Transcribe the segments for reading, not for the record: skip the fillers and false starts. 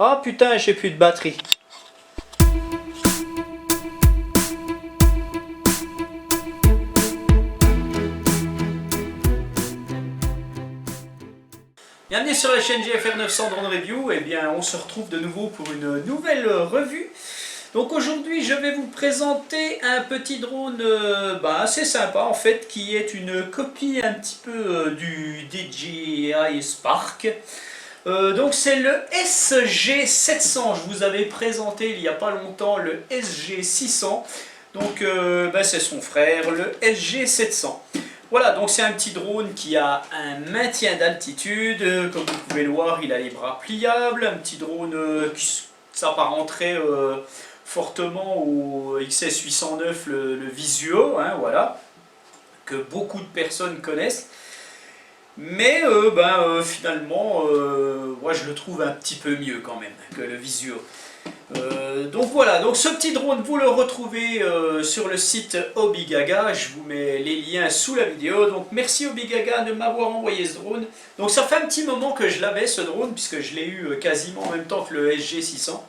Ah putain, j'ai plus de batterie. Bienvenue sur la chaîne GFR 900 Drone Review. Eh bien, on se retrouve de nouveau pour une nouvelle revue. Donc aujourd'hui, je vais vous présenter un petit drone assez sympa en fait, qui est une copie un petit peu du DJI Spark. Donc c'est le SG700. Je vous avais présenté il n'y a pas longtemps le SG600. Donc c'est son frère, le SG700. Voilà, donc c'est un petit drone qui a un maintien d'altitude. Comme vous pouvez le voir, il a les bras pliables. Un petit drone qui s'apparenterait fortement au XS809, le Visuo, hein, voilà, que beaucoup de personnes connaissent. Mais finalement, moi je le trouve un petit peu mieux quand même que le Visuo. Donc voilà, donc ce petit drone vous le retrouvez sur le site Hobigaga. Je vous mets les liens sous la vidéo. Donc merci Hobigaga de m'avoir envoyé ce drone. Donc ça fait un petit moment que je l'avais ce drone, puisque je l'ai eu quasiment en même temps que le SG600.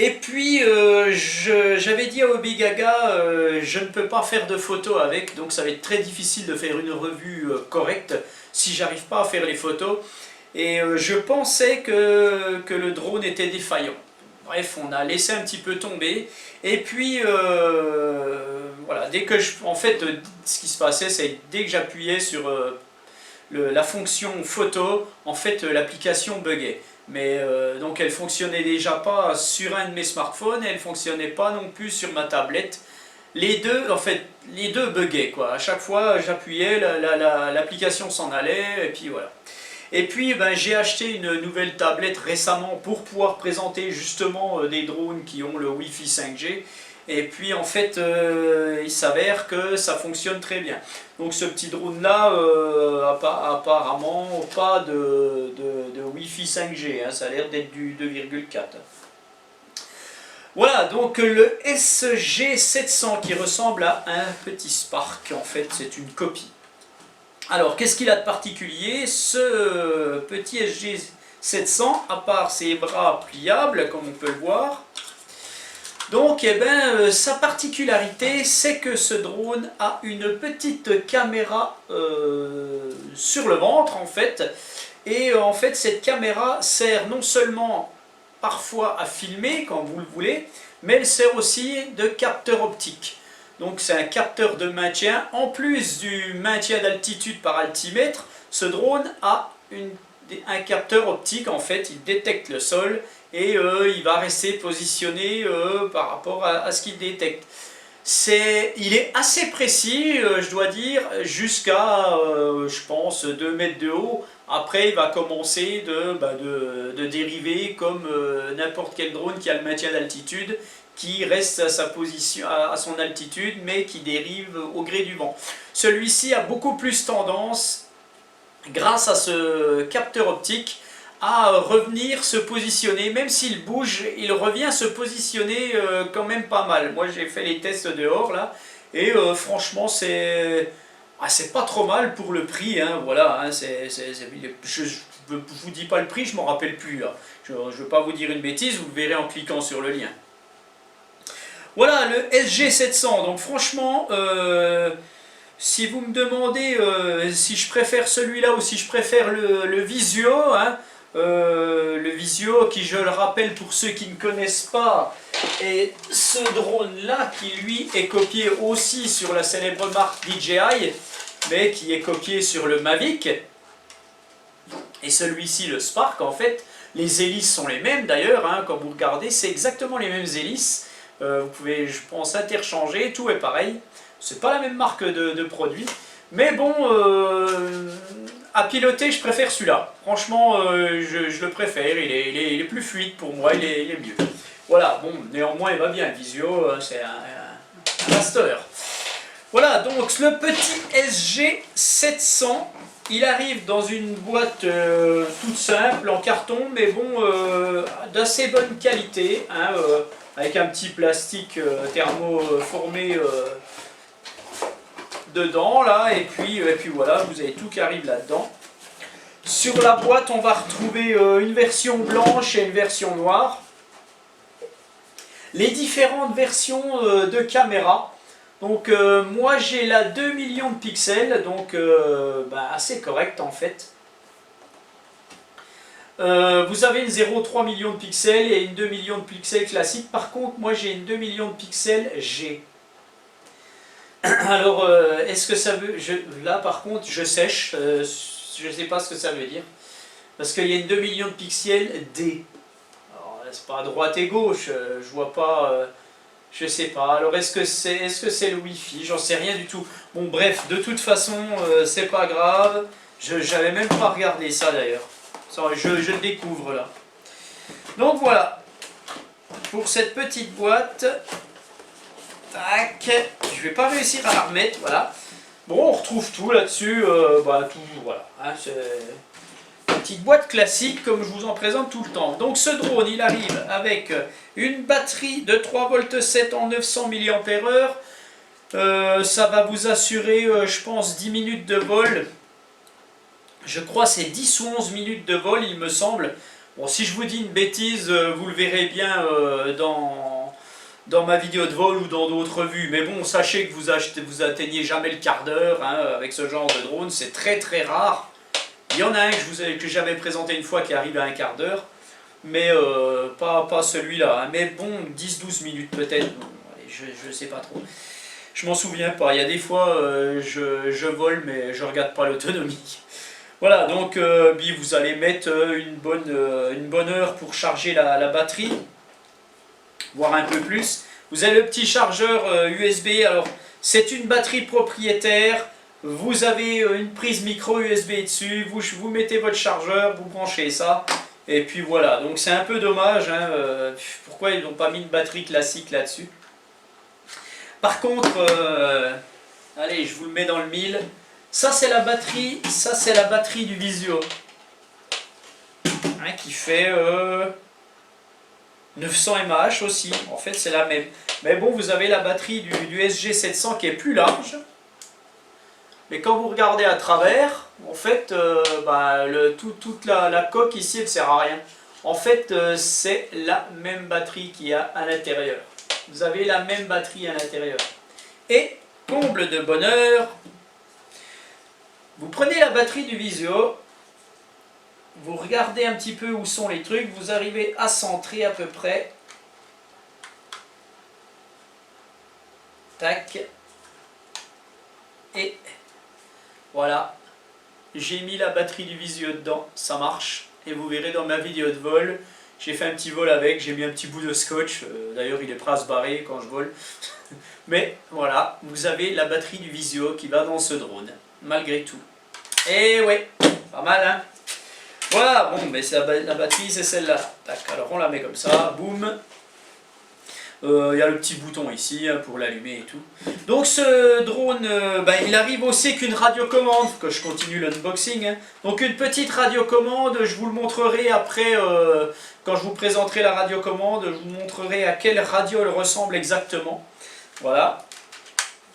Et puis j'avais dit à Hobigaga, je ne peux pas faire de photos avec, donc ça va être très difficile de faire une revue correcte si j'arrive pas à faire les photos. Et je pensais que le drone était défaillant. Bref, on a laissé un petit peu tomber. Et puis voilà, dès que ce qui se passait, c'est dès que j'appuyais sur la fonction photo, en fait l'application buguait. Mais donc elle fonctionnait déjà pas sur un de mes smartphones, et elle fonctionnait pas non plus sur ma tablette. Les deux buguaient quoi. À chaque fois j'appuyais, l'application s'en allait, et puis voilà. Et puis j'ai acheté une nouvelle tablette récemment pour pouvoir présenter justement des drones qui ont le Wi-Fi 5G. Et puis en fait il s'avère que ça fonctionne très bien. Donc ce petit drone là apparemment pas de Wi-Fi 5G, hein, ça a l'air d'être du 2,4. Voilà, donc le SG700 qui ressemble à un petit Spark, en fait c'est une copie. Alors qu'est-ce qu'il a de particulier ce petit SG700, à part ses bras pliables comme on peut le voir? Donc sa particularité, c'est que ce drone a une petite caméra sur le ventre en fait. Et en fait cette caméra sert non seulement parfois à filmer quand vous le voulez, mais elle sert aussi de capteur optique. Donc c'est un capteur de maintien. En plus du maintien d'altitude par altimètre, ce drone a un capteur optique en fait, il détecte le sol et il va rester positionné par rapport à ce qu'il détecte. Il est assez précis, je dois dire, jusqu'à, je pense, 2 mètres de haut. Après, il va commencer de dériver comme n'importe quel drone qui a le maintien d'altitude, qui reste à sa position, à son altitude, mais qui dérive au gré du vent. Celui-ci a beaucoup plus tendance, grâce à ce capteur optique, à revenir se positionner. Même s'il bouge, il revient se positionner quand même pas mal. Moi j'ai fait les tests dehors là, et franchement c'est pas trop mal pour le prix, hein, voilà, hein, je vous dis pas le prix, je m'en rappelle plus là. Je ne veux pas vous dire une bêtise, vous le verrez en cliquant sur le lien. Voilà le SG700, donc franchement, si vous me demandez si je préfère celui-là ou si je préfère le Visuo, hein, le Visuo qui, je le rappelle pour ceux qui ne connaissent pas, est ce drone-là qui lui est copié aussi sur la célèbre marque DJI, mais qui est copié sur le Mavic. Et celui-ci, le Spark, en fait, les hélices sont les mêmes d'ailleurs, hein, quand vous regardez, c'est exactement les mêmes hélices. Vous pouvez, je pense, interchanger, tout est pareil. C'est pas la même marque de produit, mais bon, à piloter, je préfère celui-là. Franchement, je le préfère, il est plus fluide pour moi, il est mieux. Voilà, bon, néanmoins, il va bien, Visio, c'est un master. Voilà, donc le petit SG700, il arrive dans une boîte toute simple, en carton, mais bon, d'assez bonne qualité, hein, avec un petit plastique thermoformé dedans là, et puis voilà, vous avez tout qui arrive là-dedans. Sur la boîte, on va retrouver une version blanche et une version noire. Les différentes versions de caméra. Donc moi j'ai la 2 millions de pixels, donc assez correct en fait. Vous avez une 0,3 millions de pixels et une 2 millions de pixels classique. Par contre, moi j'ai une 2 millions de pixels G. Alors, est-ce que ça veut... là par contre, je sèche. Je ne sais pas ce que ça veut dire. Parce qu'il y a une 2 millions de pixels D. Alors, c'est pas à droite et gauche. Je vois pas... je sais pas. Alors, est-ce que c'est le Wi-Fi? J'en sais rien du tout. Bon, bref, de toute façon, c'est pas grave. J'avais même pas regardé ça d'ailleurs. Je le découvre là. Donc voilà, pour cette petite boîte, tac, je vais pas réussir à la remettre, voilà. Bon, on retrouve tout là-dessus, tout, voilà. Hein, c'est une petite boîte classique comme je vous en présente tout le temps. Donc ce drone, il arrive avec une batterie de 3,7 V en 900 mAh. Ça va vous assurer, je pense, 10 minutes de vol. Je crois que c'est 10 ou 11 minutes de vol, il me semble. Bon, si je vous dis une bêtise, vous le verrez bien dans ma vidéo de vol ou dans d'autres vues. Mais bon, sachez que vous atteignez jamais le quart d'heure hein, avec ce genre de drone. C'est très très rare. Il y en a un que j'avais présenté une fois qui arrive à un quart d'heure. Mais pas celui-là. Hein. Mais bon, 10-12 minutes peut-être. Bon, je ne sais pas trop. Je m'en souviens pas. Il y a des fois, je vole mais je regarde pas l'autonomie. Voilà, donc vous allez mettre une bonne heure pour charger la batterie, voire un peu plus. Vous avez le petit chargeur USB, alors c'est une batterie propriétaire, vous avez une prise micro USB dessus, vous mettez votre chargeur, vous branchez ça, et puis voilà. Donc c'est un peu dommage, hein, pourquoi ils n'ont pas mis une batterie classique là-dessus. Par contre, allez, je vous le mets dans le mille. Ça c'est la batterie du Vizio hein, qui fait 900 mAh aussi, en fait c'est la même. Mais bon, vous avez la batterie du SG700 qui est plus large. Mais quand vous regardez à travers, en fait, toute la coque ici ne sert à rien. En fait, c'est la même batterie qu'il y a à l'intérieur. Vous avez la même batterie à l'intérieur. Et, comble de bonheur, vous prenez la batterie du Vizio, vous regardez un petit peu où sont les trucs, vous arrivez à centrer à peu près. Tac. Et voilà. J'ai mis la batterie du Vizio dedans, ça marche. Et vous verrez dans ma vidéo de vol, j'ai fait un petit vol avec, j'ai mis un petit bout de scotch. D'ailleurs, il est prêt à se barrer quand je vole. Mais voilà, vous avez la batterie du Vizio qui va dans ce drone, malgré tout. Et ouais, pas mal hein. Voilà, bon, mais la batterie c'est celle-là. Tac, alors on la met comme ça, boum. Il y a le petit bouton ici hein, pour l'allumer et tout. Donc ce drone, il arrive aussi qu'une radiocommande, que je continue l'unboxing. Hein. Donc une petite radiocommande, je vous le montrerai après, quand je vous présenterai la radiocommande, je vous montrerai à quelle radio elle ressemble exactement. Voilà.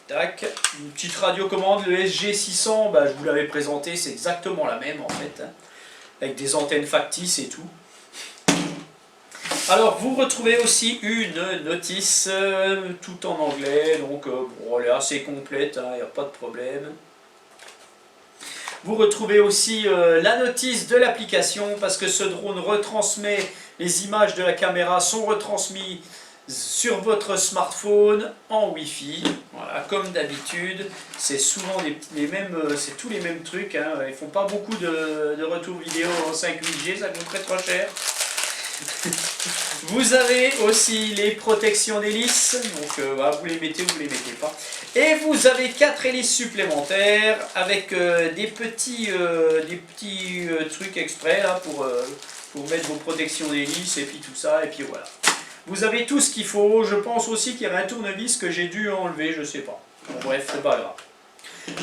Tac, une petite radiocommande, le SG600, je vous l'avais présenté, c'est exactement la même en fait, hein, avec des antennes factices et tout. Alors vous retrouvez aussi une notice, tout en anglais, donc bon, elle est assez complète, il n'y a pas de problème. Vous retrouvez aussi la notice de l'application, parce que ce drone retransmet, les images de la caméra sont retransmises sur votre smartphone en Wi-Fi, voilà, comme d'habitude. C'est souvent c'est tous les mêmes trucs, hein. Ils font pas beaucoup de retours vidéo en 5.8G, ça coûterait trop cher. Vous avez aussi les protections d'hélices, donc vous les mettez ou vous les mettez pas. Et vous avez 4 hélices supplémentaires avec des petits trucs exprès là, pour mettre vos protections d'hélices et puis tout ça, et puis voilà. Vous avez tout ce qu'il faut. Je pense aussi qu'il y avait un tournevis que j'ai dû enlever, je sais pas. Bon, bref, c'est pas grave.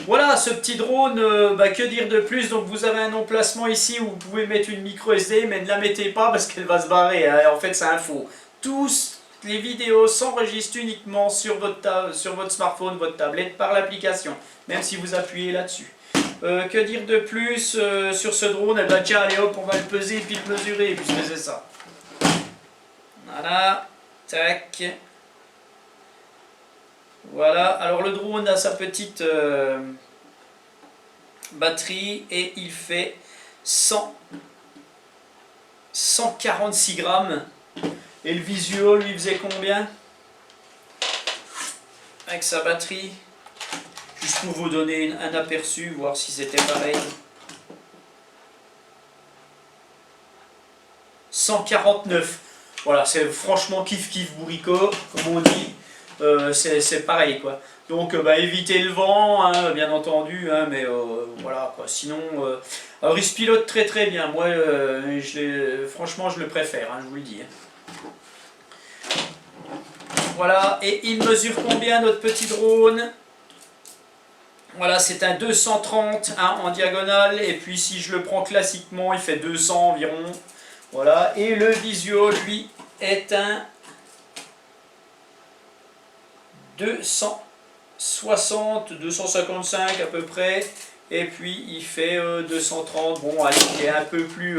Voilà ce petit drone, que dire de plus. Donc vous avez un emplacement ici où vous pouvez mettre une micro SD, mais ne la mettez pas parce qu'elle va se barrer, hein. En fait c'est un faux. Tous les vidéos s'enregistrent uniquement sur votre smartphone, votre tablette, par l'application, même si vous appuyez là-dessus. Que dire de plus sur ce drone? Eh ben tiens, allez hop, on va le peser et puis le mesurer, puisque c'est ça. Voilà, tac. Voilà, alors le drone a sa petite batterie et il fait 146 grammes. Et le Visuo lui faisait combien? Avec sa batterie. Juste pour vous donner un aperçu, voir si c'était pareil. 149. Voilà, c'est franchement kiff bourricot, comme on dit. C'est pareil quoi. Donc évitez le vent, hein, bien entendu, hein, mais voilà quoi. Sinon, alors il se pilote très bien. Moi, franchement, je le préfère, hein, je vous le dis. Hein. Voilà, et il mesure combien notre petit drone? Voilà, c'est un 230 hein, en diagonale, et puis si je le prends classiquement, il fait 200 environ. Voilà, et le Visuo, lui, est un 260, 255 à peu près, et puis il fait 230. Bon, allez, il est un peu plus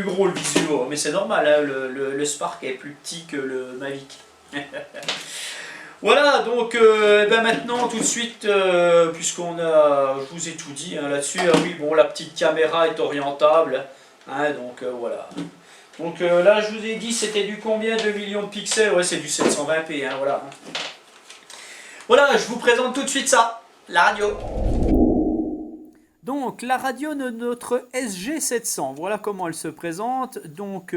gros le Visuo, mais c'est normal, hein, le Spark est plus petit que le Mavic. Voilà, donc maintenant tout de suite, puisqu'on a, je vous ai tout dit hein, là-dessus, ah oui, bon, la petite caméra est orientable, hein, donc voilà. Donc là, je vous ai dit, c'était du combien? 2 millions de pixels, ouais, c'est du 720p, hein, voilà. Voilà, je vous présente tout de suite ça, la radio. Donc, la radio de notre SG700, voilà comment elle se présente. Donc,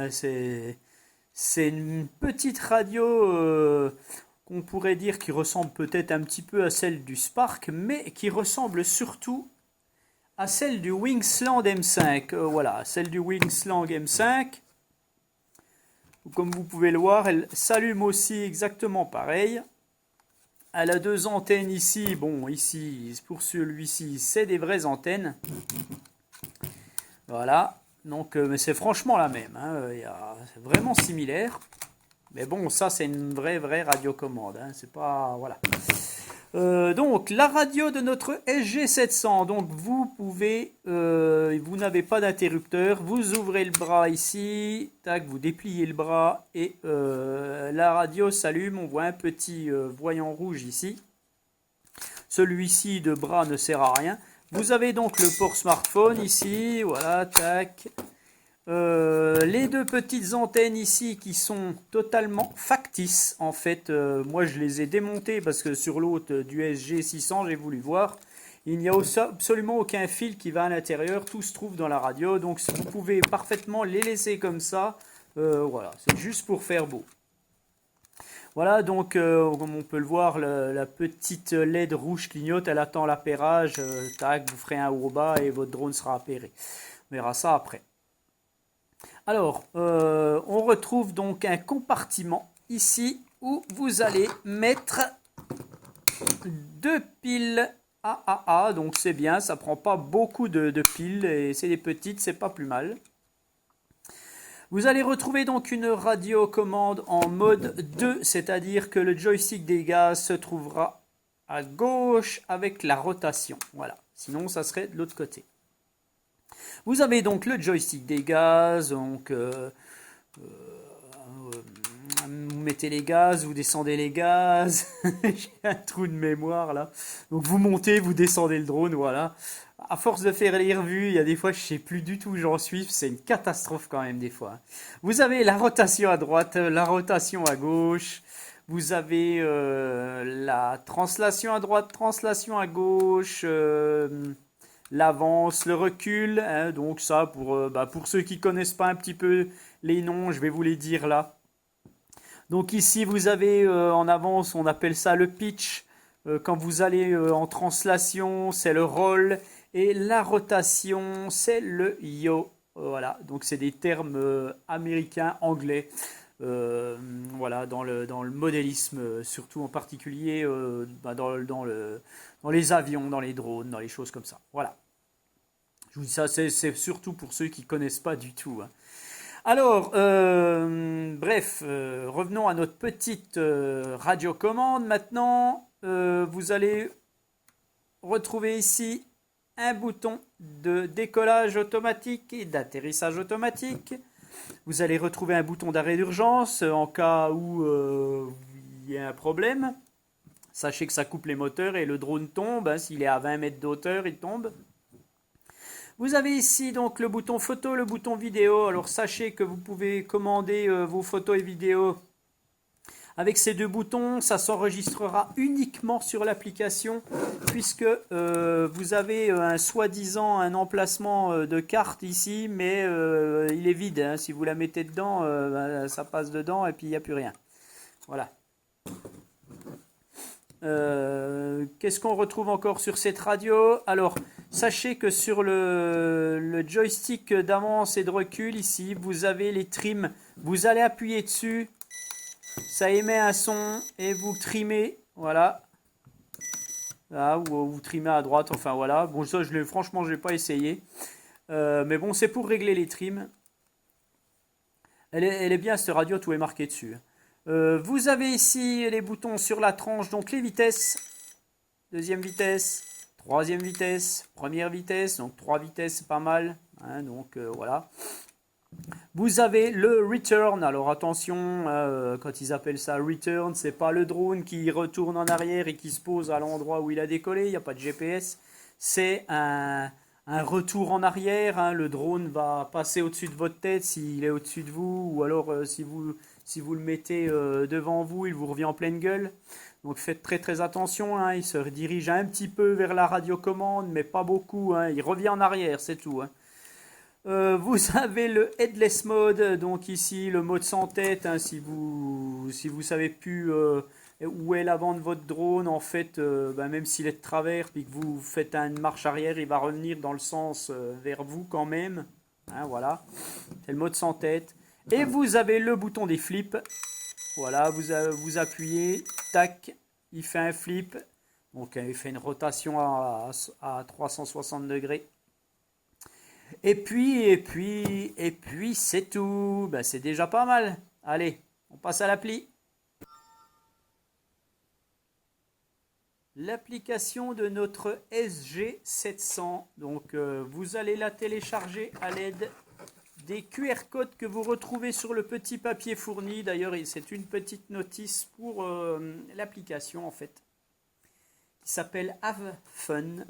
c'est une petite radio qu'on pourrait dire qui ressemble peut-être un petit peu à celle du Spark, mais qui ressemble surtout à celle du Wingsland M5. Voilà, celle du Wingsland M5. Comme vous pouvez le voir, elle s'allume aussi exactement pareil. Elle a deux antennes ici. Bon, ici, pour celui-ci, c'est des vraies antennes. Voilà. Donc, mais c'est franchement la même. Hein. C'est vraiment similaire. Mais bon, ça, c'est une vraie radiocommande. Hein. C'est pas... Voilà. Donc, la radio de notre SG700. Donc, vous pouvez... vous n'avez pas d'interrupteur. Vous ouvrez le bras ici. Tac, vous dépliez le bras. Et la radio s'allume. On voit un petit voyant rouge ici. Celui-ci de bras ne sert à rien. Vous avez donc le port smartphone ici. Voilà, tac. Les deux petites antennes ici qui sont totalement factices. En fait, moi je les ai démontées parce que sur l'autre du SG600, j'ai voulu voir. Il n'y a absolument aucun fil qui va à l'intérieur. Tout se trouve dans la radio. Donc vous pouvez parfaitement les laisser comme ça. Voilà, c'est juste pour faire beau. Voilà, donc comme on peut le voir, la petite LED rouge clignote. Elle attend l'appairage. Tac, vous ferez un haut bas et votre drone sera appairé. On verra ça après. Alors, on retrouve donc un compartiment ici où vous allez mettre deux piles AAA. Donc c'est bien, ça prend pas beaucoup de piles et c'est des petites, c'est pas plus mal. Vous allez retrouver donc une radiocommande en mode 2, c'est-à-dire que le joystick des gaz se trouvera à gauche avec la rotation. Voilà, sinon ça serait de l'autre côté. Vous avez donc le joystick des gaz, donc vous mettez les gaz, vous descendez les gaz, j'ai un trou de mémoire là, donc vous montez, vous descendez le drone, voilà. À force de faire les revues, il y a des fois je ne sais plus du tout où j'en suis, c'est une catastrophe quand même des fois. Vous avez la rotation à droite, la rotation à gauche, vous avez la translation à droite, translation à gauche, l'avance, le recul, hein, donc ça pour ceux qui connaissent pas un petit peu les noms, je vais vous les dire là. Donc ici vous avez en avance, on appelle ça le pitch, quand vous allez en translation c'est le roll, et la rotation c'est le yaw. Voilà, donc c'est des termes américains, anglais. Voilà, dans le modélisme, surtout en particulier dans les avions, dans les drones, dans les choses comme ça. Voilà. Je vous dis ça, c'est surtout pour ceux qui ne connaissent pas du tout. Hein. Alors, bref, revenons à notre petite radiocommande maintenant. Vous allez retrouver ici un bouton de décollage automatique et d'atterrissage automatique. Vous allez retrouver un bouton d'arrêt d'urgence en cas où il y a un problème. Sachez que ça coupe les moteurs et le drone tombe. Hein, s'il est à 20 mètres d'auteur, il tombe. Vous avez ici donc le bouton photo, le bouton vidéo. Alors sachez que vous pouvez commander vos photos et vidéos avec ces deux boutons. Ça s'enregistrera uniquement sur l'application puisque vous avez un soi-disant un emplacement de carte ici, mais il est vide. Hein. Si vous la mettez dedans, ça passe dedans et puis il n'y a plus rien. Voilà. Qu'est-ce qu'on retrouve encore sur cette radio? Alors, sachez que sur le joystick d'avance et de recul, ici, vous avez les trims. Vous allez appuyer dessus, ça émet un son et vous trimez, voilà. Là, ou vous trimez à droite, enfin voilà. Bon, ça, franchement, je ne l'ai pas essayé. Mais bon, c'est pour régler les trims. Elle est bien, cette radio, tout est marqué dessus. Vous avez ici les boutons sur la tranche, donc les vitesses. Deuxième vitesse, troisième vitesse, première vitesse. Donc 3 vitesses, c'est pas mal. Hein, donc voilà. Vous avez le return. Alors attention, quand ils appellent ça return, c'est pas le drone qui retourne en arrière et qui se pose à l'endroit où il a décollé. Il n'y a pas de GPS. C'est un retour en arrière. Hein. Le drone va passer au-dessus de votre tête s'il est au-dessus de vous. Ou alors si vous le mettez devant vous, il vous revient en pleine gueule. Donc faites très très attention. Hein. Il se redirige un petit peu vers la radiocommande, mais pas beaucoup. Hein. Il revient en arrière, c'est tout. Hein. Vous avez le headless mode, donc ici le mode sans tête, hein, si vous savez plus où est l'avant de votre drone, en fait, même s'il est de travers, puis que vous faites une marche arrière, il va revenir dans le sens vers vous quand même, hein, voilà, c'est le mode sans tête. Et vous avez le bouton des flips, voilà, vous appuyez, tac, il fait un flip, donc il fait une rotation à 360 degrés. Et puis, c'est tout. Ben, c'est déjà pas mal. Allez, on passe à l'appli. L'application de notre SG700. Donc, vous allez la télécharger à l'aide des QR codes que vous retrouvez sur le petit papier fourni. D'ailleurs, c'est une petite notice pour l'application, en fait, qui s'appelle Have Fun.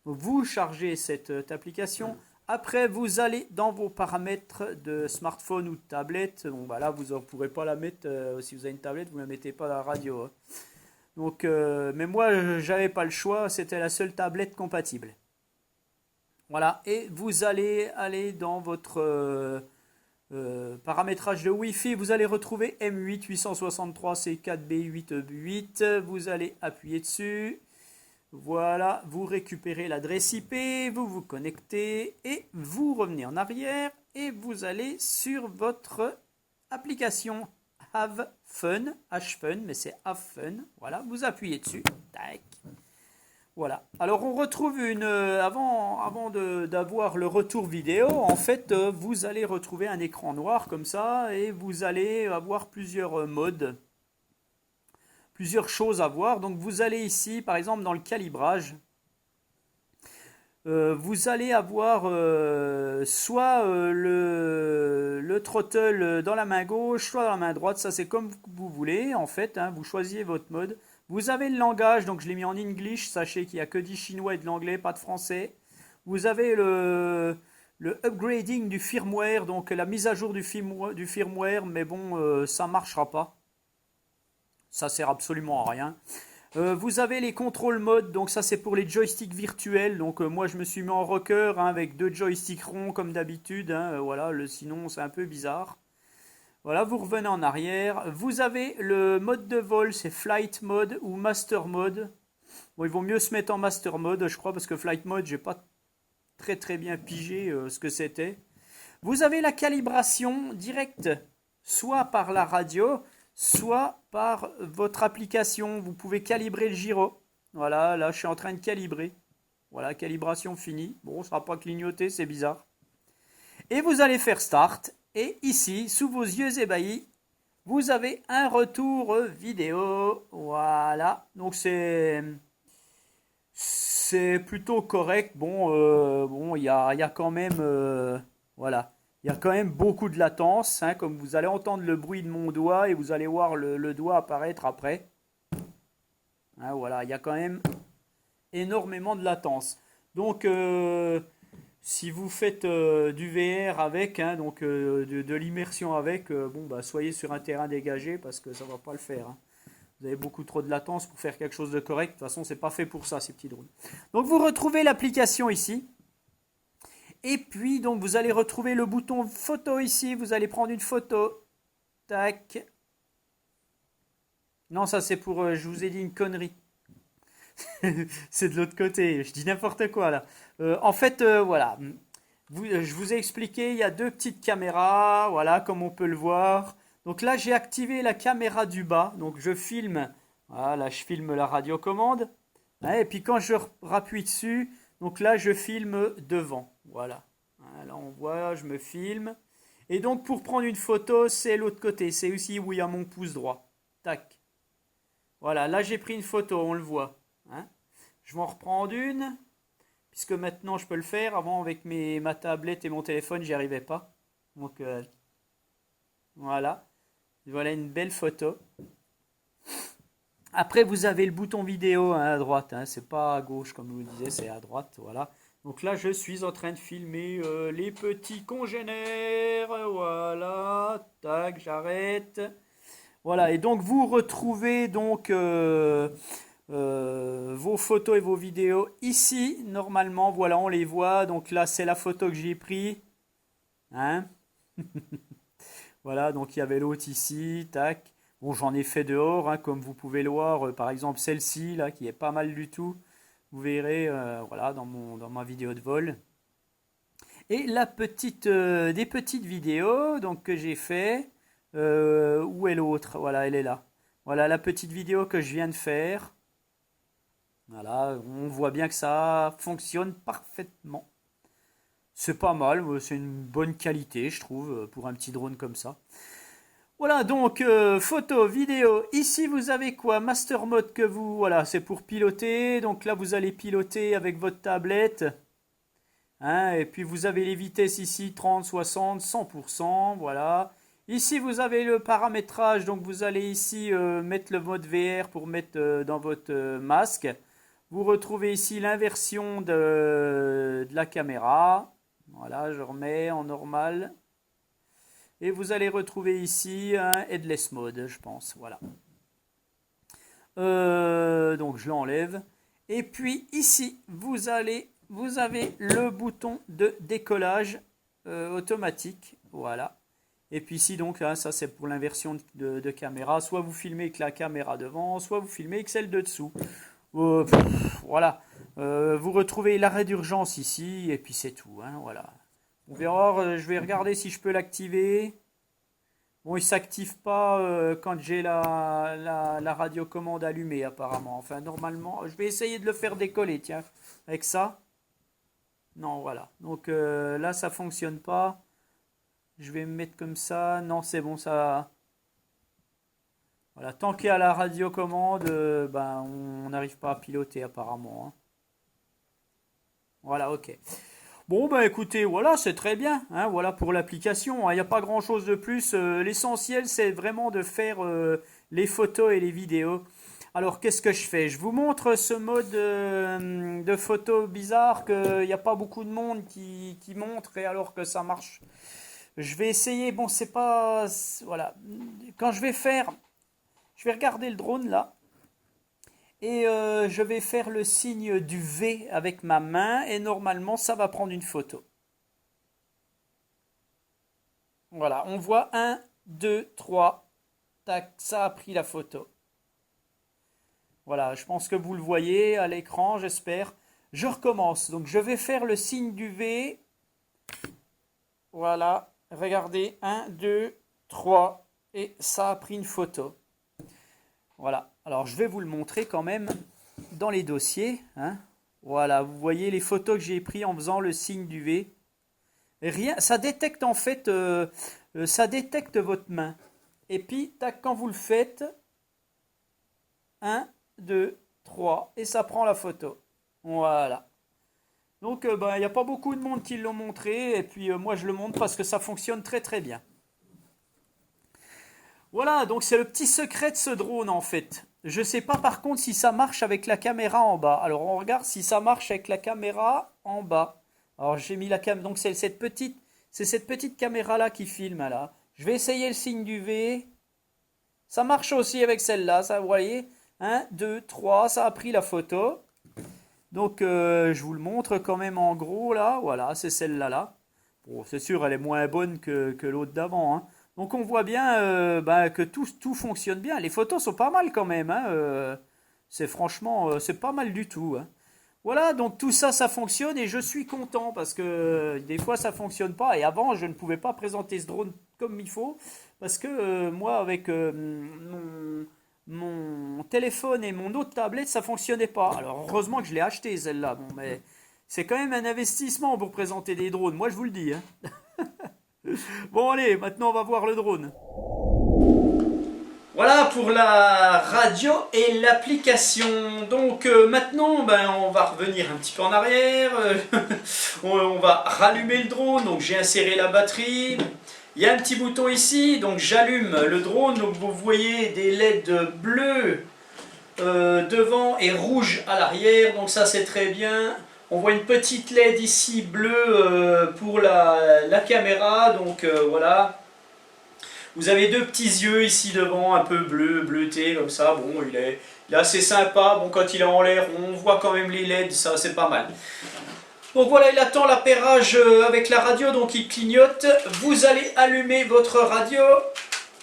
Vous chargez cette application. Après, vous allez dans vos paramètres de smartphone ou de tablette. Bon, bah là, vous ne pourrez pas la mettre. Si vous avez une tablette, vous ne la mettez pas à la radio. Hein. Donc, mais moi, j'avais pas le choix. C'était la seule tablette compatible. Voilà. Et vous allez aller dans votre paramétrage de Wi-Fi. Vous allez retrouver M8 863 C4 B88. Vous allez appuyer dessus. Voilà, vous récupérez l'adresse IP, vous vous connectez et vous revenez en arrière et vous allez sur votre application Have Fun, H-Fun, mais c'est Have Fun. Voilà, vous appuyez dessus. Tac. Voilà. Alors on retrouve avant d'avoir le retour vidéo, en fait, vous allez retrouver un écran noir comme ça et vous allez avoir plusieurs modes. Plusieurs choses à voir. Donc vous allez ici, par exemple, dans le calibrage, vous allez avoir soit le throttle dans la main gauche, soit dans la main droite. Ça, c'est comme vous voulez, en fait. Hein, vous choisissez votre mode. Vous avez le langage, donc je l'ai mis en English. Sachez qu'il n'y a que du chinois et de l'anglais, pas de français. Vous avez le upgrading du firmware, donc la mise à jour du firmware, mais bon, ça ne marchera pas. Ça sert absolument à rien. Vous avez les contrôle mode, donc ça c'est pour les joysticks virtuels. Donc moi je me suis mis en rocker hein, avec 2 joysticks ronds comme d'habitude. Hein, voilà, sinon c'est un peu bizarre. Voilà, vous revenez en arrière. Vous avez le mode de vol, c'est flight mode ou master mode. Bon, il vaut mieux se mettre en master mode, je crois, parce que flight mode, j'ai pas très bien pigé ce que c'était. Vous avez la calibration directe, soit par la radio, soit par votre application. Vous pouvez calibrer le gyro. Voilà, là je suis en train de calibrer. Voilà, calibration finie. Bon, ça ne va pas clignoter, c'est bizarre. Et vous allez faire Start. Et ici, sous vos yeux ébahis, vous avez un retour vidéo. Voilà. Donc c'est plutôt correct. Bon, il y a quand même, voilà, il y a quand même beaucoup de latence, hein, comme vous allez entendre le bruit de mon doigt et vous allez voir le doigt apparaître après. Hein, voilà, il y a quand même énormément de latence. Donc, si vous faites du VR avec, hein, donc de l'immersion avec, bon, bah, soyez sur un terrain dégagé parce que ça va pas le faire. Hein. Vous avez beaucoup trop de latence pour faire quelque chose de correct. De toute façon, c'est pas fait pour ça, ces petits drones. Donc, vous retrouvez l'application ici. Et puis, donc, vous allez retrouver le bouton photo ici. Vous allez prendre une photo. Tac. Non, ça, c'est pour. Je vous ai dit une connerie. C'est de l'autre côté. Je dis n'importe quoi là. En fait, voilà. Je vous ai expliqué, il y a deux petites caméras. Voilà, comme on peut le voir. Donc là, j'ai activé la caméra du bas. Donc je filme. Voilà, je filme la radiocommande. Hein, et puis quand je rappuie dessus, donc là, je filme devant. Voilà. Hein, là, on voit, je me filme. Et donc pour prendre une photo, c'est l'autre côté. C'est aussi où il y a mon pouce droit. Tac. Voilà, là j'ai pris une photo, on le voit. Hein. Je vais en reprendre une, puisque maintenant je peux le faire. Avant, avec ma tablette et mon téléphone, j'y arrivais pas. Donc voilà. Voilà une belle photo. Après, vous avez le bouton vidéo, hein, à droite. Hein. C'est pas à gauche, comme je vous disais, c'est à droite. Voilà. Donc là, je suis en train de filmer les petits congénères. Voilà. Tac, j'arrête. Voilà. Et donc, vous retrouvez donc vos photos et vos vidéos ici. Normalement, voilà, on les voit. Donc là, c'est la photo que j'ai prise. Hein. Voilà, donc il y avait l'autre ici, tac. Bon, j'en ai fait dehors, hein, comme vous pouvez le voir, par exemple celle-ci, là, qui est pas mal du tout. Vous verrez, voilà, dans ma vidéo de vol. Et des petites vidéos donc, que j'ai fait. Où est l'autre? Voilà, elle est là. Voilà la petite vidéo que je viens de faire. Voilà, on voit bien que ça fonctionne parfaitement. C'est pas mal, c'est une bonne qualité, je trouve, pour un petit drone comme ça. Voilà, donc photo, vidéo. Ici, vous avez quoi? Master mode que vous, voilà, c'est pour piloter. Donc là, vous allez piloter avec votre tablette. Hein, et puis vous avez les vitesses ici, 30, 60, 100%, voilà. Ici, vous avez le paramétrage. Donc vous allez ici mettre le mode VR pour mettre dans votre masque. Vous retrouvez ici l'inversion de la caméra. Voilà, je remets en normal. Et vous allez retrouver ici un headless mode, je pense. Voilà. Donc je l'enlève. Et puis ici, vous avez le bouton de décollage automatique. Voilà. Et puis ici, donc, là, ça c'est pour l'inversion de caméra. Soit vous filmez avec la caméra devant, soit vous filmez avec celle de dessous. Voilà. Vous retrouvez l'arrêt d'urgence ici, et puis c'est tout. Hein, voilà. On verra, je vais regarder si je peux l'activer. Bon, il ne s'active pas quand j'ai la radiocommande allumée, apparemment. Enfin, normalement, je vais essayer de le faire décoller, tiens, avec ça. Non, voilà. Donc là, ça ne fonctionne pas. Je vais me mettre comme ça. Non, c'est bon, ça. Voilà, tant qu'il y a la radiocommande, ben, on n'arrive pas à piloter, apparemment. Hein. Voilà, ok. Bon, bah écoutez, voilà, c'est très bien. Hein, voilà pour l'application. Il n'y a pas grand-chose de plus. L'essentiel, c'est vraiment de faire les photos et les vidéos. Alors, qu'est-ce que je fais? Je vous montre ce mode de photo bizarre qu'il n'y a pas beaucoup de monde qui montre et alors que ça marche. Je vais essayer. Bon, c'est pas... Voilà. Quand je vais faire... Je vais regarder le drone là. Et je vais faire le signe du V avec ma main et normalement ça va prendre une photo. Voilà, on voit 1, 2, 3. Tac, ça a pris la photo. Voilà, je pense que vous le voyez à l'écran, j'espère. Je recommence. Donc je vais faire le signe du V. Voilà, regardez, 1, 2, 3. Et ça a pris une photo. Voilà, alors je vais vous le montrer quand même dans les dossiers. Hein. Voilà, vous voyez les photos que j'ai prises en faisant le signe du V. Et rien, ça détecte en fait, ça détecte votre main. Et puis, tac, quand vous le faites, un, 2, 3, et ça prend la photo. Voilà. Donc, ben, il n'y a pas beaucoup de monde qui l'ont montré, et puis moi je le montre parce que ça fonctionne très très bien. Voilà, donc c'est le petit secret de ce drone en fait. Je ne sais pas par contre si ça marche avec la caméra en bas. Alors on regarde si ça marche avec la caméra en bas. Alors j'ai mis la caméra, donc c'est cette petite caméra là qui filme là. Je vais essayer le signe du V. Ça marche aussi avec celle-là, ça vous voyez. 1, 2, 3, ça a pris la photo. Donc je vous le montre quand même en gros là. Voilà, c'est celle-là là. Bon, c'est sûr, elle est moins bonne que l'autre d'avant, hein. Donc on voit bien bah, que tout fonctionne bien. Les photos sont pas mal quand même, hein. C'est franchement, c'est pas mal du tout, hein. Voilà, donc tout ça, ça fonctionne et je suis content parce que des fois ça fonctionne pas. Et avant, je ne pouvais pas présenter ce drone comme il faut parce que moi, avec mon téléphone et mon autre tablette, ça fonctionnait pas. Alors heureusement que je l'ai acheté celle-là. Bon, mais c'est quand même un investissement pour présenter des drones. Moi, je vous le dis, hein. Bon, allez, maintenant on va voir le drone. Voilà pour la radio et l'application. Donc maintenant, ben, on va revenir un petit peu en arrière. On va rallumer le drone. Donc j'ai inséré la batterie. Il y a un petit bouton ici. Donc j'allume le drone. Donc vous voyez des LED bleus devant et rouge à l'arrière. Donc ça c'est très bien. On voit une petite LED ici bleue pour la caméra. Donc voilà. Vous avez deux petits yeux ici devant, un peu bleuté comme ça. Bon, il est assez sympa. Bon, quand il est en l'air, on voit quand même les LED, ça c'est pas mal. Donc voilà, il attend l'appairage avec la radio, donc il clignote. Vous allez allumer votre radio.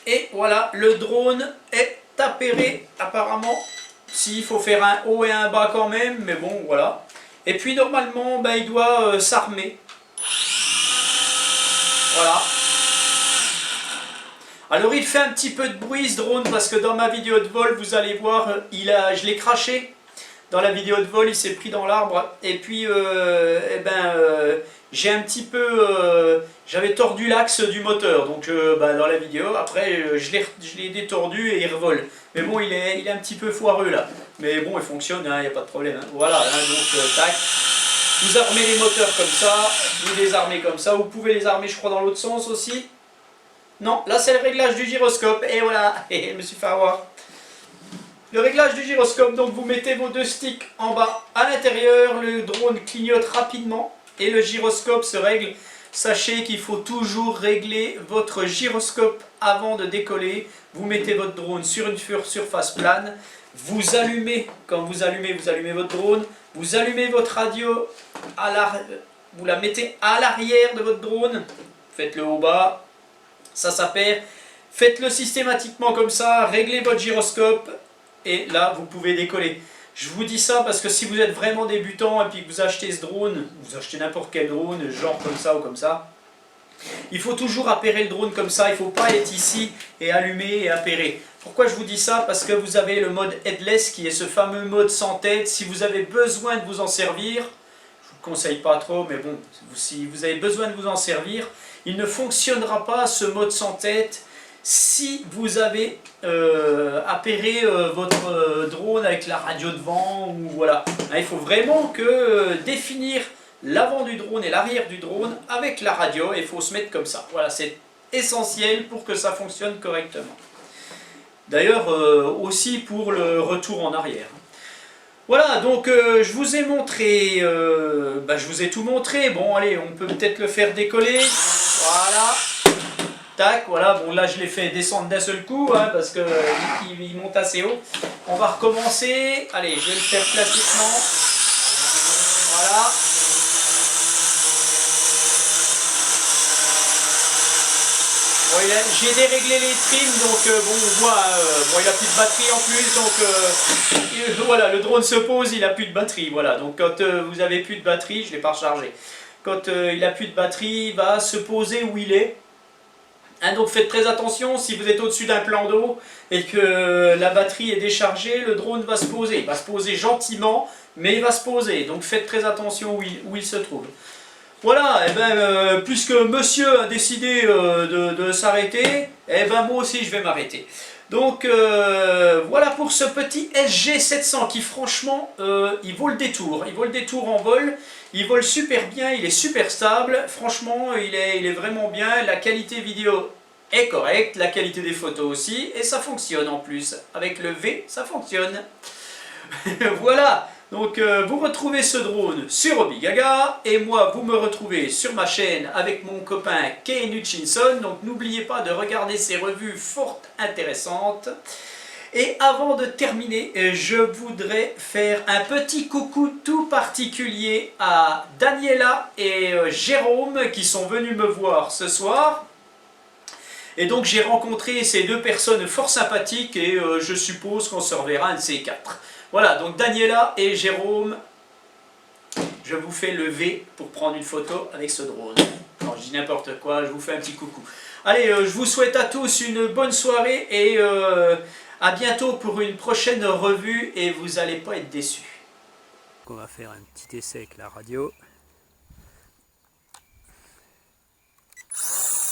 Et voilà, le drone est appairé apparemment. S'il faut faire un haut et un bas quand même, mais bon, voilà. Et puis normalement, ben, il doit s'armer. Voilà. Alors il fait un petit peu de bruit ce drone parce que dans ma vidéo de vol, vous allez voir, je l'ai craché. Dans la vidéo de vol, il s'est pris dans l'arbre. Et puis, j'ai un petit peu... j'avais tordu l'axe du moteur. Donc dans la vidéo, après, je l'ai détordu et il revole. Mais bon, il est un petit peu foireux là. Mais bon, il fonctionne, il n'y a pas de problème, hein. Voilà, hein, donc tac. Vous armez les moteurs comme ça, vous les armez comme ça. Vous pouvez les armer, je crois, dans l'autre sens aussi. Non, là c'est le réglage du gyroscope, et voilà, je me suis fait avoir. Le réglage du gyroscope, donc vous mettez vos deux sticks en bas à l'intérieur, le drone clignote rapidement, et le gyroscope se règle. Sachez qu'il faut toujours régler votre gyroscope avant de décoller. Vous mettez votre drone sur une surface plane, vous allumez, quand vous allumez votre drone, vous allumez votre radio, vous la mettez à l'arrière de votre drone, faites-le au bas. Ça s'appelle, faites-le systématiquement comme ça, réglez votre gyroscope et là vous pouvez décoller. Je vous dis ça parce que si vous êtes vraiment débutant et puis que vous achetez ce drone, vous achetez n'importe quel drone, genre comme ça ou comme ça, il faut toujours appairer le drone comme ça, il ne faut pas être ici et allumer et appairer. Pourquoi je vous dis ça? Parce que vous avez le mode headless qui est ce fameux mode sans tête. Si vous avez besoin de vous en servir, je ne vous conseille pas trop, mais bon, si vous avez besoin de vous en servir, il ne fonctionnera pas ce mode sans tête si vous avez appairé votre drone avec la radio devant ou voilà. Il faut vraiment définir l'avant du drone et l'arrière du drone avec la radio et il faut se mettre comme ça. Voilà, c'est essentiel pour que ça fonctionne correctement. D'ailleurs aussi pour le retour en arrière. Voilà, donc je vous ai montré, je vous ai tout montré. Bon, allez, on peut peut-être le faire décoller. Voilà. Tac, voilà. Bon, là, je l'ai fait descendre d'un seul coup, hein, parce qu'il monte assez haut. On va recommencer. Allez, je vais le faire classiquement. Voilà. Bon, j'ai déréglé les trims, donc bon, on voit, bon, il n'a plus de batterie en plus, donc voilà, le drone se pose, il n'a plus de batterie, voilà, donc quand vous avez plus de batterie, je ne l'ai pas rechargé, quand il n'a plus de batterie, il va se poser où il est, hein, donc faites très attention, si vous êtes au-dessus d'un plan d'eau et que la batterie est déchargée, le drone va se poser gentiment, mais il va se poser, donc faites très attention où il se trouve. Voilà, et ben, puisque monsieur a décidé de s'arrêter, et ben moi aussi je vais m'arrêter. Donc voilà pour ce petit SG700 qui franchement il vaut le détour. Il vaut le détour en vol, il vole super bien, il est super stable, franchement il est vraiment bien, la qualité vidéo est correcte, la qualité des photos aussi, et ça fonctionne en plus. Avec le V, ça fonctionne. Voilà, donc vous retrouvez ce drone sur Obigaga et moi vous me retrouvez sur ma chaîne avec mon copain Kane Hutchinson. Donc n'oubliez pas de regarder ces revues fort intéressantes. Et avant de terminer, je voudrais faire un petit coucou tout particulier à Daniela et Jérôme qui sont venus me voir ce soir. Et donc j'ai rencontré ces deux personnes fort sympathiques et je suppose qu'on se reverra un de ces quatre. Voilà, donc Daniela et Jérôme, je vous fais le V pour prendre une photo avec ce drone. Alors je dis n'importe quoi, je vous fais un petit coucou. Allez, je vous souhaite à tous une bonne soirée et à bientôt pour une prochaine revue et vous n'allez pas être déçus. On va faire un petit essai avec la radio.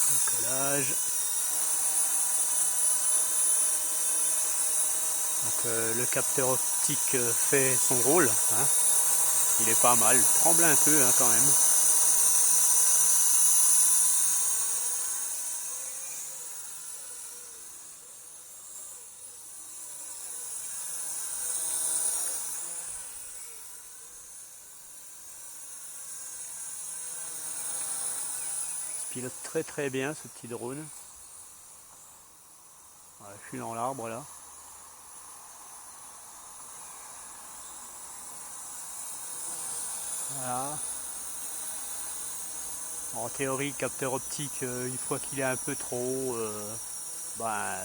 Décollage. Donc le capteur optique fait son rôle. Hein. Il est pas mal. Il tremble un peu hein, quand même. Il pilote très très bien ce petit drone. Voilà, je suis dans l'arbre là. Voilà. En théorie, le capteur optique, une fois qu'il est un peu trop haut, bah,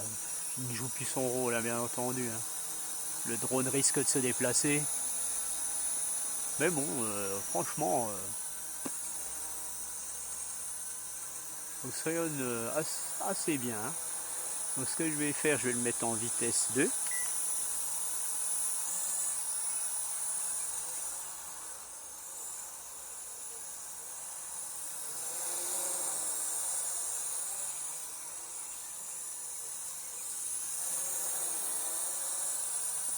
il ne joue plus son rôle, hein, bien entendu. Hein. Le drone risque de se déplacer. Mais bon, franchement, il fonctionne assez bien. Hein. Donc ce que je vais faire, je vais le mettre en vitesse 2.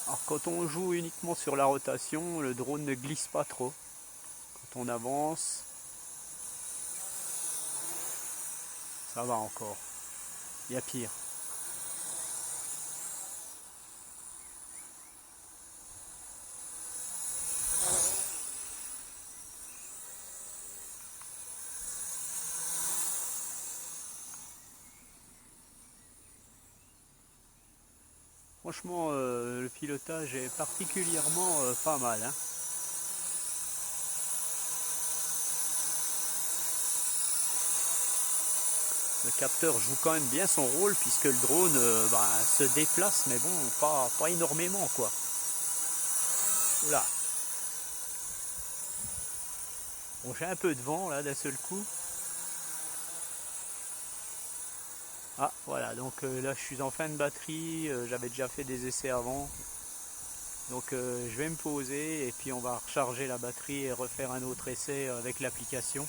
Alors quand on joue uniquement sur la rotation, le drone ne glisse pas trop. Quand on avance, ça va encore. Il y a pire. Franchement, le pilotage est particulièrement pas mal. Hein. Le capteur joue quand même bien son rôle puisque le drone se déplace, mais bon, pas énormément quoi. Oula. Bon, j'ai un peu de vent là d'un seul coup. Ah voilà, donc là je suis en fin de batterie, j'avais déjà fait des essais avant. Donc je vais me poser et puis on va recharger la batterie et refaire un autre essai avec l'application.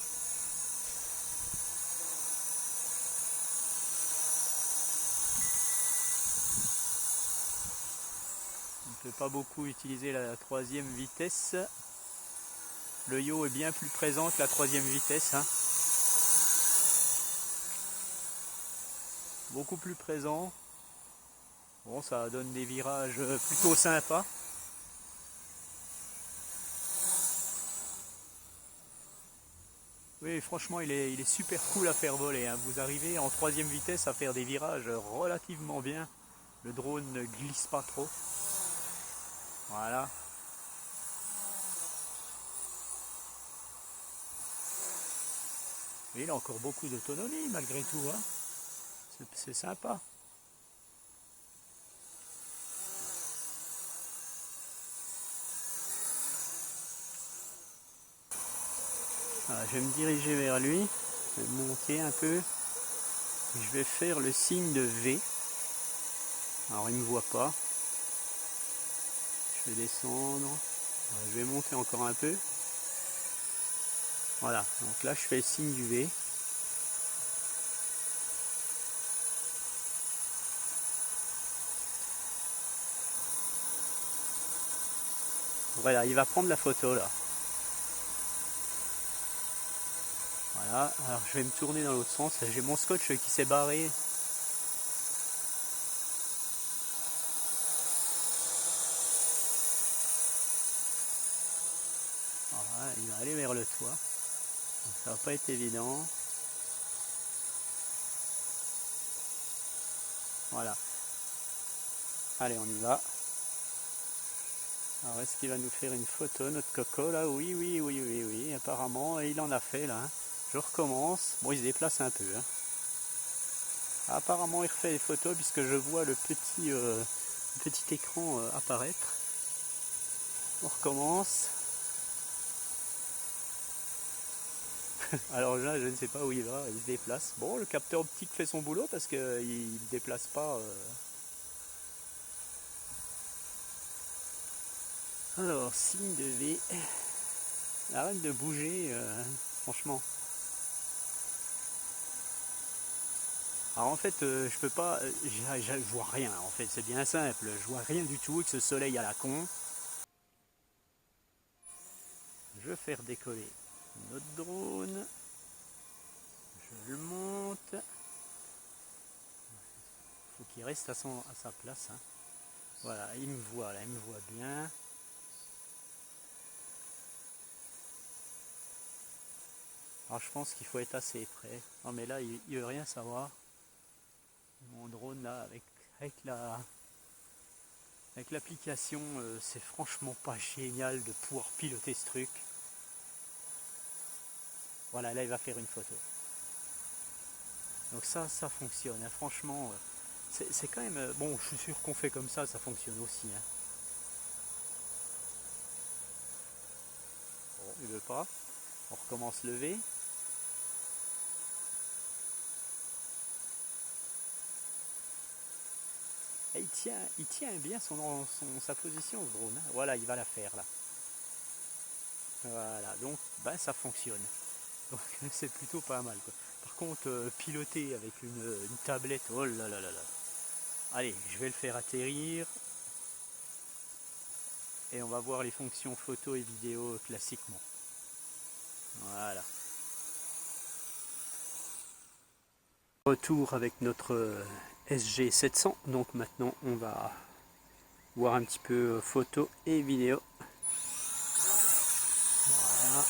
On ne peut pas beaucoup utiliser la troisième vitesse. Le yaw est bien plus présent que la troisième vitesse. Hein. Beaucoup plus présent. Bon, ça donne des virages plutôt sympas. Oui, franchement, il est super cool à faire voler. Hein. Vous arrivez en troisième vitesse à faire des virages relativement bien. Le drone ne glisse pas trop. Voilà. Mais il a encore beaucoup d'autonomie malgré tout. Hein. C'est sympa. Voilà, je vais me diriger vers lui. Je vais monter un peu. Je vais faire le signe de V. Alors il ne me voit pas. Je vais descendre. Je vais monter encore un peu. Voilà, donc là je fais le signe du V. Voilà, il va prendre la photo là. Voilà, alors je vais me tourner dans l'autre sens. J'ai mon scotch qui s'est barré. Voilà, il va aller vers le toit. Donc, ça va pas être évident. Voilà. Allez, on y va. Alors, est-ce qu'il va nous faire une photo, notre coco, là? Oui, oui, oui, oui, oui, apparemment, il en a fait, là. Hein. Je recommence. Bon, il se déplace un peu. Hein. Apparemment, il refait les photos, puisque je vois le petit écran apparaître. On recommence. Alors là, je ne sais pas où il va, il se déplace. Bon, le capteur optique fait son boulot, parce qu'il ne déplace pas... Alors, signe de V. Arrête de bouger, franchement. Alors en fait, je peux pas... je vois rien, en fait, c'est bien simple. Je vois rien du tout avec ce soleil à la con. Je vais faire décoller notre drone. Je le monte. Faut qu'il reste à sa place. Hein. Voilà, il me voit là, il me voit bien. Alors je pense qu'il faut être assez près. Non mais là il veut rien savoir. Mon drone là avec l'application c'est franchement pas génial de pouvoir piloter ce truc. Voilà, là il va faire une photo. Donc ça fonctionne. Hein. Franchement c'est quand même... bon, je suis sûr qu'on fait comme ça fonctionne aussi. Hein. Bon, il veut pas. On recommence le V. Et il tient bien sa position, ce drone. Hein. Voilà, il va la faire là. Voilà, donc ben, ça fonctionne. Donc c'est plutôt pas mal. Quoi. Par contre, piloter avec une tablette, oh là là là là. Allez, je vais le faire atterrir. Et on va voir les fonctions photo et vidéo classiquement. Voilà. Retour avec notre SG700. Donc maintenant, on va voir un petit peu photo et vidéo. Voilà.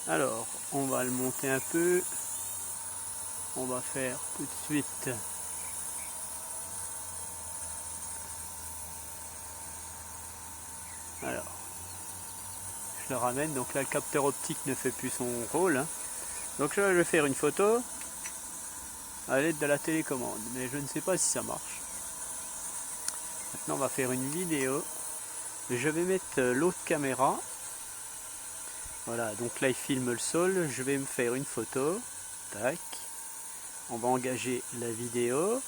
Alors, on va le monter un peu. On va faire tout de suite alors je le ramène, donc là le capteur optique ne fait plus son rôle hein. Donc là je vais faire une photo à l'aide de la télécommande, mais je ne sais pas si ça marche. Maintenant on va faire une vidéo. Je vais mettre l'autre caméra. Voilà, donc là il filme le sol, je vais me faire une photo. Tac. On va engager la vidéo.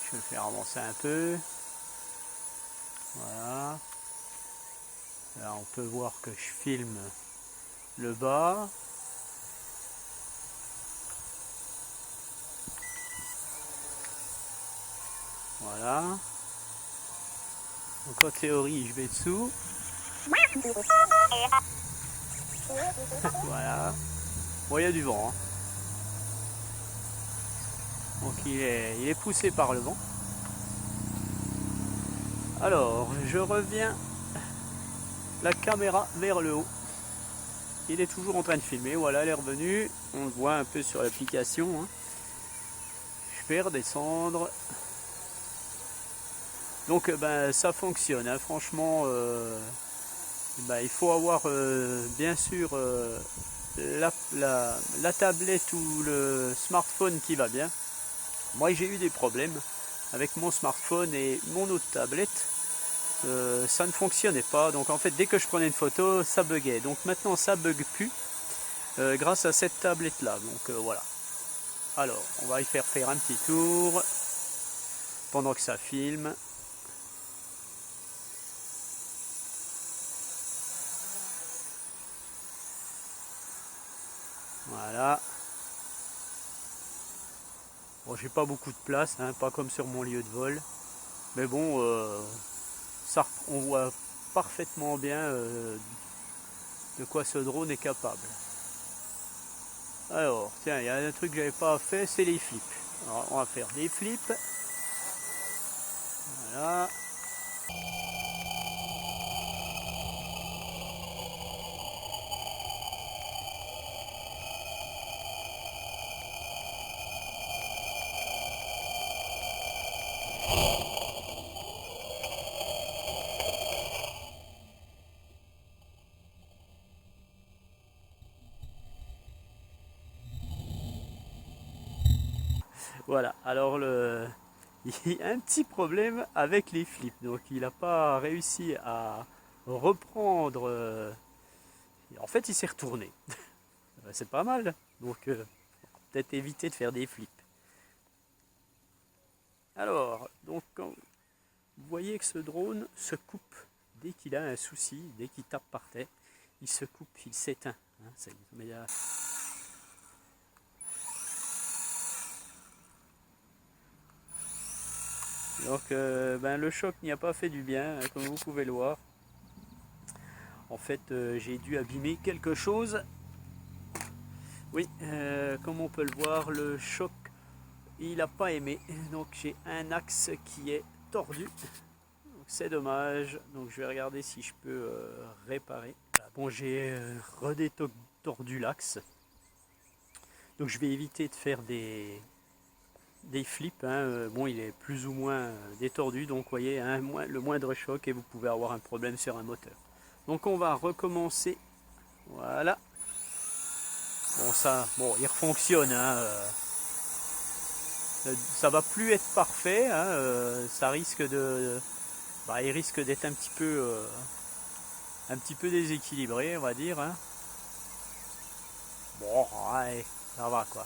Je vais faire avancer un peu. Voilà. Là on peut voir que je filme le bas. Voilà. Donc en théorie je vais dessous. Voilà. Bon, il y a du vent. Hein. Donc il est poussé par le vent. Alors, je reviens la caméra vers le haut. Il est toujours en train de filmer. Voilà, elle est revenue. On le voit un peu sur l'application. Hein. Je vais redescendre. Donc, ben, ça fonctionne. Hein. Franchement, ben, il faut avoir bien sûr la tablette ou le smartphone qui va bien. Moi, j'ai eu des problèmes avec mon smartphone et mon autre tablette. Ça ne fonctionnait pas, donc en fait dès que je prenais une photo ça buguait, donc maintenant ça bug plus grâce à cette tablette là, donc voilà. Alors on va y faire un petit tour. pendant que ça filme. Voilà. Bon, j'ai pas beaucoup de place, hein, pas comme sur mon lieu de vol. Mais bon, on voit parfaitement bien de quoi ce drone est capable. Alors, tiens, il y a un truc que j'avais pas fait, c'est les flips. Alors, on va faire des flips. Voilà. Voilà, alors il y a un petit problème avec les flips, donc il n'a pas réussi à reprendre. En fait, il s'est retourné. C'est pas mal, donc peut-être éviter de faire des flips. Alors, donc quand vous voyez que ce drone se coupe dès qu'il a un souci, dès qu'il tape par terre, il se coupe, il s'éteint. Hein, mais, donc le choc n'y a pas fait du bien, hein, comme vous pouvez le voir. En fait, j'ai dû abîmer quelque chose. Oui, comme on peut le voir, le choc, il n'a pas aimé. Donc j'ai un axe qui est tordu. C'est dommage. Donc je vais regarder si je peux réparer. Bon, j'ai redétordu l'axe. Donc je vais éviter de faire des flips. Hein. Bon, il est plus ou moins détordu. Donc vous voyez, hein, le moindre choc et vous pouvez avoir un problème sur un moteur. Donc on va recommencer. Voilà. Bon, il refonctionne. Hein, ça va plus être parfait. Hein, ça risque de, il risque d'être un petit peu déséquilibré, on va dire. Hein. Bon, ouais, ça va quoi.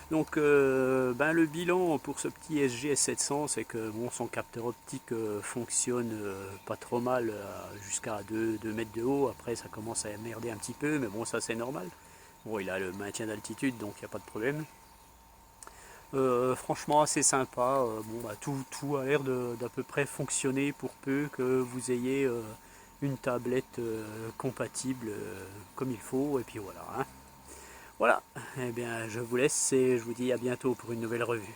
Donc, le bilan pour ce petit SG700, c'est que bon, son capteur optique fonctionne pas trop mal jusqu'à 2 mètres de haut. Après, ça commence à merder un petit peu, mais bon, ça c'est normal. Bon, il a le maintien d'altitude, donc il n'y a pas de problème. Franchement, assez sympa. Tout a l'air d'à peu près fonctionner pour peu que vous ayez une tablette compatible comme il faut. Et puis voilà. Hein. Voilà, eh bien je vous laisse et je vous dis à bientôt pour une nouvelle revue.